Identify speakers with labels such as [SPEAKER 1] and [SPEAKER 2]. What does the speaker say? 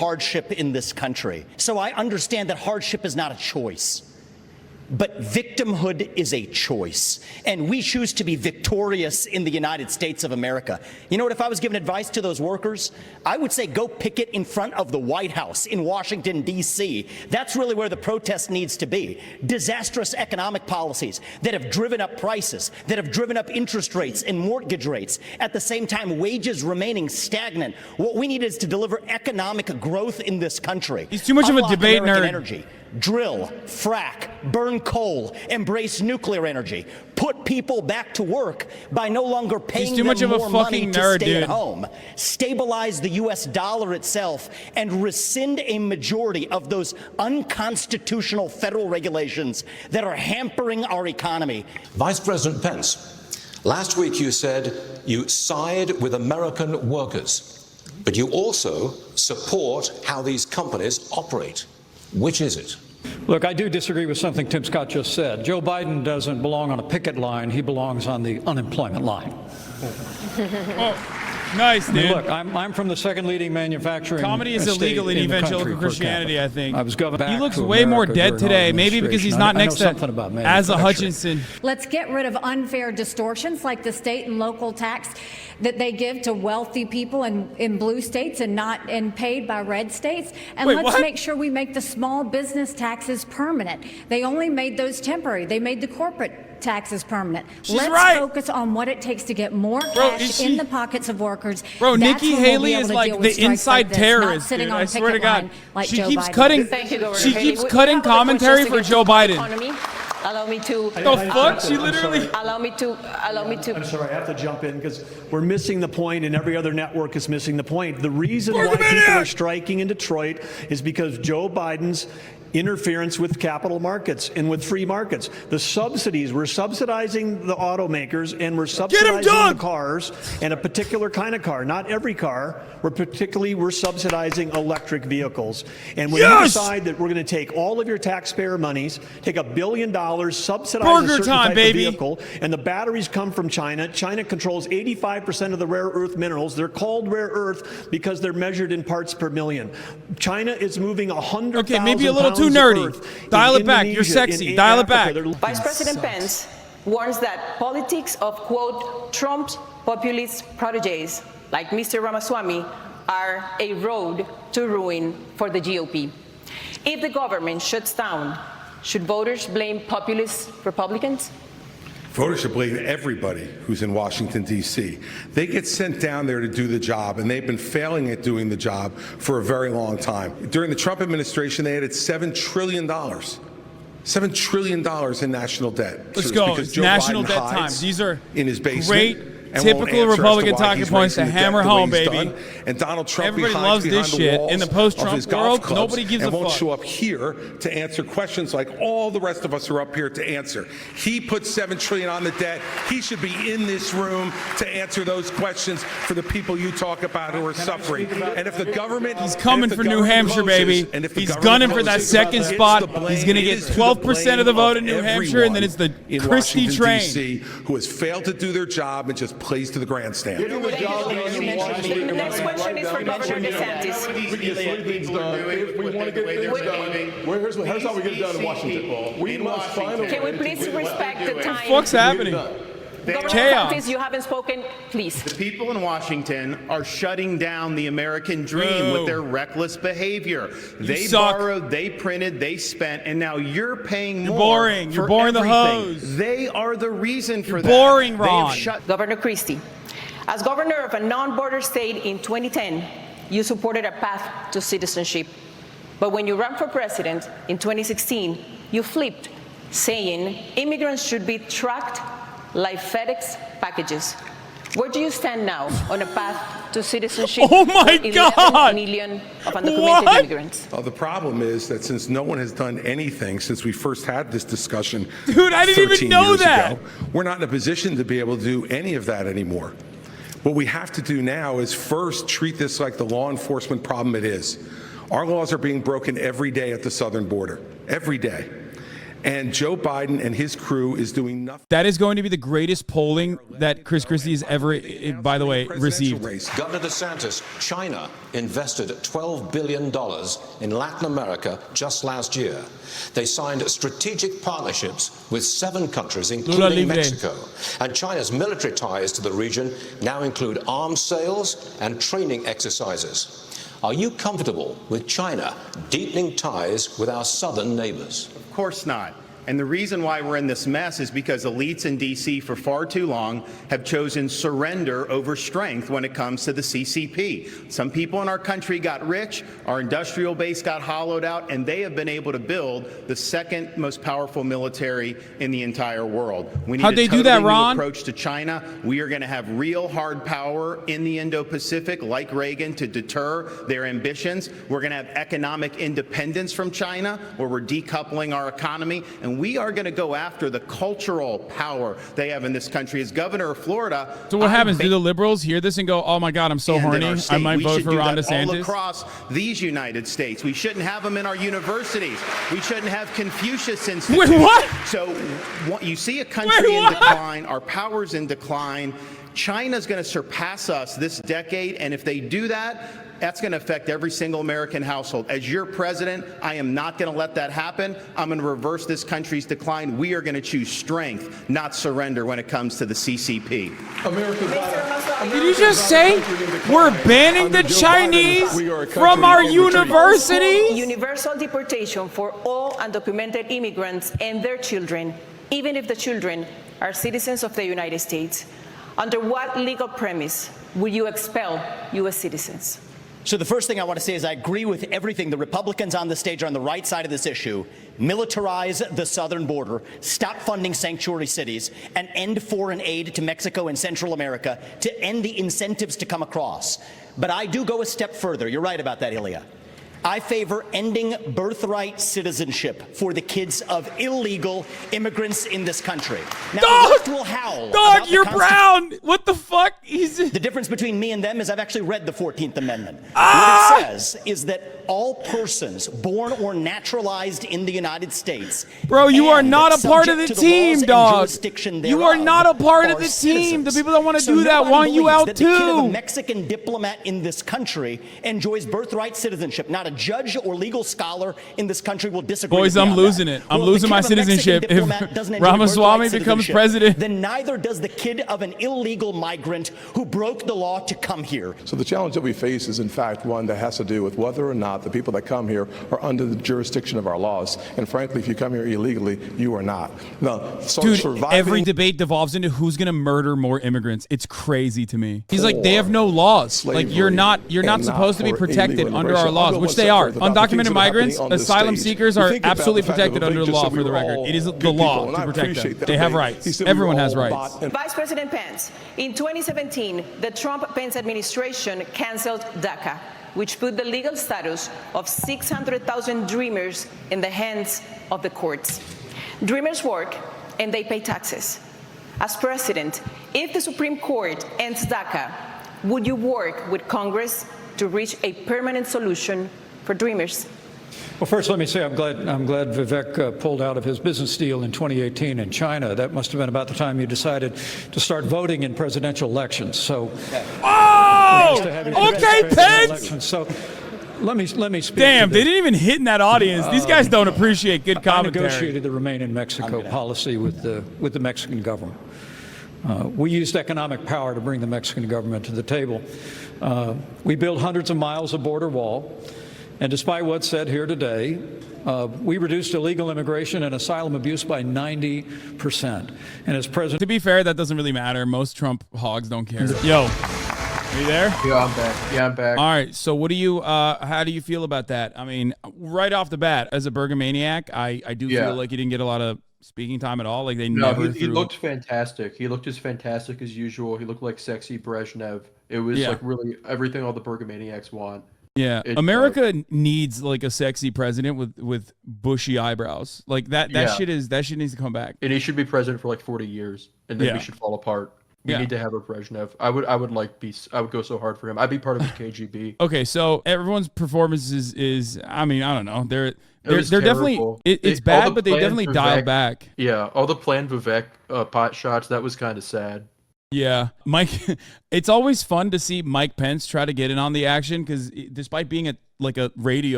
[SPEAKER 1] hardship in this country. So I understand that hardship is not a choice. But victimhood is a choice, and we choose to be victorious in the United States of America. You know what, if I was giving advice to those workers, I would say go picket in front of the White House in Washington, D.C. That's really where the protest needs to be. Disastrous economic policies that have driven up prices, that have driven up interest rates and mortgage rates, at the same time wages remaining stagnant. What we need is to deliver economic growth in this country.
[SPEAKER 2] He's too much of a debate nerd.
[SPEAKER 1] Energy. Drill, frack, burn coal, embrace nuclear energy, put people back to work by no longer paying them more money to stay at home, stabilize the U.S. dollar itself, and rescind a majority of those unconstitutional federal regulations that are hampering our economy.
[SPEAKER 3] Vice President Pence, last week you said you side with American workers, but you also support how these companies operate. Which is it?
[SPEAKER 4] Look, I do disagree with something Tim Scott just said. Joe Biden doesn't belong on a picket line. He belongs on the unemployment line.
[SPEAKER 2] Oh, nice, dude. I mean,
[SPEAKER 4] look, I'm from the second leading manufacturing
[SPEAKER 2] Comedy is illegal in evangelical Christianity, I think.
[SPEAKER 4] I was governor.
[SPEAKER 2] He looks way more dead today, maybe because he's not next to Asa Hutchinson.
[SPEAKER 5] Let's get rid of unfair distortions like the state and local tax that they give to wealthy people in blue states and not paid by red states. And let's make sure we make the small business taxes permanent. They only made those temporary. They made the corporate taxes permanent. Let's focus on what it takes to get more cash in the pockets of workers.
[SPEAKER 2] Bro, Nikki Haley is like the inside terrorist, dude. I swear to God. She keeps cutting commentary for Joe Biden.
[SPEAKER 6] Allow me to.
[SPEAKER 2] The fuck? She literally.
[SPEAKER 6] Allow me to.
[SPEAKER 7] I'm sorry, I have to jump in because we're missing the point, and every other network is missing the point. The reason why people are striking in Detroit is because Joe Biden's interference with capital markets and with free markets. The subsidies, we're subsidizing the automakers and we're subsidizing the cars, and a particular kind of car, not every car. We're subsidizing electric vehicles. And when you decide that we're going to take all of your taxpayer monies, take $1 billion, subsidize a certain type of vehicle, and the batteries come from China. China controls 85% of the rare earth minerals. They're called rare earth because they're measured in parts per million. China is moving 100,000
[SPEAKER 2] Okay, maybe a little too nerdy. Dial it back. You're sexy. Dial it back.
[SPEAKER 6] Vice President Pence warns that politics of, quote, Trump's populist protégés, like Mr. Ramaswamy, are a road to ruin for the GOP. If the government shuts down, should voters blame populist Republicans?
[SPEAKER 8] Voters should blame everybody who's in Washington, D.C. They get sent down there to do the job, and they've been failing at doing the job for a very long time. During the Trump administration, they added $7 trillion. $7 trillion in national debt.
[SPEAKER 2] Let's go. It's national debt time. These are in his basement. Great. Typical Republican talking points to hammer home, baby.
[SPEAKER 8] And Donald Trump,
[SPEAKER 2] everybody loves this shit. In the post-Trump world, nobody gives a fuck.
[SPEAKER 8] And won't show up here to answer questions like all the rest of us are up here to answer. He put $7 trillion on the debt. He should be in this room to answer those questions for the people you talk about who are suffering. And if the government,
[SPEAKER 2] he's coming for New Hampshire, baby. He's gunning for that second spot. He's going to get 12% of the vote in New Hampshire, and then it's the Christie train,
[SPEAKER 8] who has failed to do their job and just plays to the grandstand.
[SPEAKER 6] The next question is for Governor DeSantis.
[SPEAKER 9] If we want to get things done, here's how we get it done in Washington. We must find a way.
[SPEAKER 6] Can we please respect the time?
[SPEAKER 2] What the fuck's happening?
[SPEAKER 6] Governor DeSantis, you haven't spoken, please.
[SPEAKER 10] The people in Washington are shutting down the American dream with their reckless behavior. They borrowed, they printed, they spent, and now you're paying more.
[SPEAKER 2] You're boring the hose.
[SPEAKER 10] They are the reason for that.
[SPEAKER 2] Boring, Ron.
[SPEAKER 6] Governor Christie, as governor of a non-border state in 2010, you supported a path to citizenship. But when you ran for president in 2016, you flipped, saying immigrants should be tracked like FedEx packages. Where do you stand now on a path to citizenship?
[SPEAKER 2] Oh my God!
[SPEAKER 6] 11 million of undocumented immigrants.
[SPEAKER 8] Well, the problem is that since no one has done anything since we first had this discussion,
[SPEAKER 2] dude, I didn't even know that.
[SPEAKER 8] We're not in a position to be able to do any of that anymore. What we have to do now is first treat this like the law enforcement problem it is. Our laws are being broken every day at the southern border, every day. And Joe Biden and his crew is doing nothing.
[SPEAKER 2] That is going to be the greatest polling that Chris Christie has ever, by the way, received.
[SPEAKER 3] Governor DeSantis, China invested $12 billion in Latin America just last year. They signed strategic partnerships with 7 countries, including Mexico. And China's military ties to the region now include arms sales and training exercises. Are you comfortable with China deepening ties with our southern neighbors?
[SPEAKER 10] Of course not. And the reason why we're in this mess is because elites in D.C. for far too long have chosen surrender over strength when it comes to the CCP. Some people in our country got rich, our industrial base got hollowed out, and they have been able to build the second most powerful military in the entire world. We need a totally new approach to China. We are going to have real hard power in the Indo-Pacific, like Reagan, to deter their ambitions. We're going to have economic independence from China, where we're decoupling our economy, and we are going to go after the cultural power they have in this country. As governor of Florida,
[SPEAKER 2] so what happens? Do the liberals hear this and go, "Oh my God, I'm so horny. I might vote for Ron DeSantis"?
[SPEAKER 10] All across these United States, we shouldn't have them in our universities. We shouldn't have Confucius institutes.
[SPEAKER 2] Wait, what?
[SPEAKER 10] So you see a country in decline. Our power's in decline. China's going to surpass us this decade, and if they do that, that's going to affect every single American household. As your president, I am not going to let that happen. I'm going to reverse this country's decline. We are going to choose strength, not surrender when it comes to the CCP.
[SPEAKER 2] Did you just say we're banning the Chinese from our universities?
[SPEAKER 6] Universal deportation for all undocumented immigrants and their children, even if the children are citizens of the United States. Under what legal premise will you expel U.S. citizens?
[SPEAKER 1] So the first thing I want to say is I agree with everything. The Republicans on the stage are on the right side of this issue. Militarize the southern border, stop funding sanctuary cities, and end foreign aid to Mexico and Central America to end the incentives to come across. But I do go a step further. You're right about that, Ilya. I favor ending birthright citizenship for the kids of illegal immigrants in this country. Now, the left will howl.
[SPEAKER 2] Dog, you're brown. What the fuck?
[SPEAKER 1] The difference between me and them is I've actually read the 14th Amendment. What it says is that all persons born or naturalized in the United States.
[SPEAKER 2] Bro, you are not a part of the team, dog. You are not a part of the team. The people that want to do that want you out too.
[SPEAKER 1] The kid of a Mexican diplomat in this country enjoys birthright citizenship. Not a judge or legal scholar in this country will disagree.
[SPEAKER 2] Boys, I'm losing it. I'm losing my citizenship. If Ramaswamy becomes president,
[SPEAKER 1] then neither does the kid of an illegal migrant who broke the law to come here.
[SPEAKER 9] So the challenge that we face is in fact one that has to do with whether or not the people that come here are under the jurisdiction of our laws. And frankly, if you come here illegally, you are not. Now, so
[SPEAKER 2] dude, every debate devolves into who's going to murder more immigrants. It's crazy to me. He's like, they have no laws. Like you're not supposed to be protected under our laws, which they are. Undocumented migrants, asylum seekers are absolutely protected under the law, for the record. It is the law to protect them. They have rights. Everyone has rights.
[SPEAKER 6] Vice President Pence, in 2017, the Trump-Pence administration canceled DACA, which put the legal status of 600,000 Dreamers in the hands of the courts. Dreamers work and they pay taxes. As president, if the Supreme Court ends DACA, would you work with Congress to reach a permanent solution for Dreamers?
[SPEAKER 4] Well, first, let me say I'm glad Vivek pulled out of his business deal in 2018 in China. That must have been about the time you decided to start voting in presidential elections. So,
[SPEAKER 2] okay, Pence.
[SPEAKER 4] So, let me speak.
[SPEAKER 2] Damn, they didn't even hit in that audience. These guys don't appreciate good commentary.
[SPEAKER 4] I negotiated the Remain in Mexico policy with the Mexican government. We used economic power to bring the Mexican government to the table. We built hundreds of miles of border wall. And despite what's said here today, we reduced illegal immigration and asylum abuse by 90%. And as president,
[SPEAKER 2] to be fair, that doesn't really matter. Most Trump hogs don't care. Yo, are you there?
[SPEAKER 11] Yeah, I'm back. Yeah, I'm back.
[SPEAKER 2] All right. So, what do you? How do you feel about that? I mean, right off the bat, as a Bergamaniac, I do feel like he didn't get a lot of speaking time at all. Like he
[SPEAKER 11] looked fantastic. He looked as fantastic as usual. He looked like sexy Brezhnev. It was like really everything all the Bergamaniacs want.
[SPEAKER 2] Yeah, America needs like a sexy president with bushy eyebrows. Like that shit needs to come back.
[SPEAKER 11] And he should be president for like 40 years, and then we should fall apart. We need to have a Brezhnev. I would go so hard for him. I'd be part of his KGB.
[SPEAKER 2] Okay, so everyone's performance is I mean, I don't know. They're
[SPEAKER 11] terrible.
[SPEAKER 2] definitely it's bad, but they definitely dialed back.
[SPEAKER 11] Yeah, all the planned Vivek pot shots, that was kind of sad.
[SPEAKER 2] Yeah, Mike. It's always fun to see Mike Pence try to get in on the action because despite being a radio